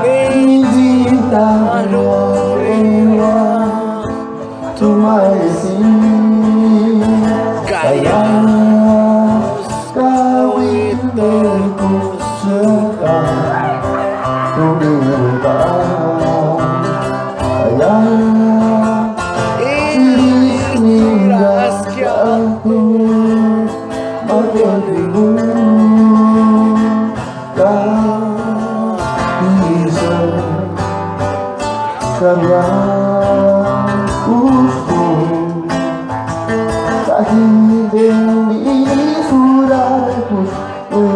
Hindi tayo iwan tumayasin. Kaya kawit ko suka tumulpa. Kaya iras ka ako magalimun ka isa kaya gusto kahit hindi surat ko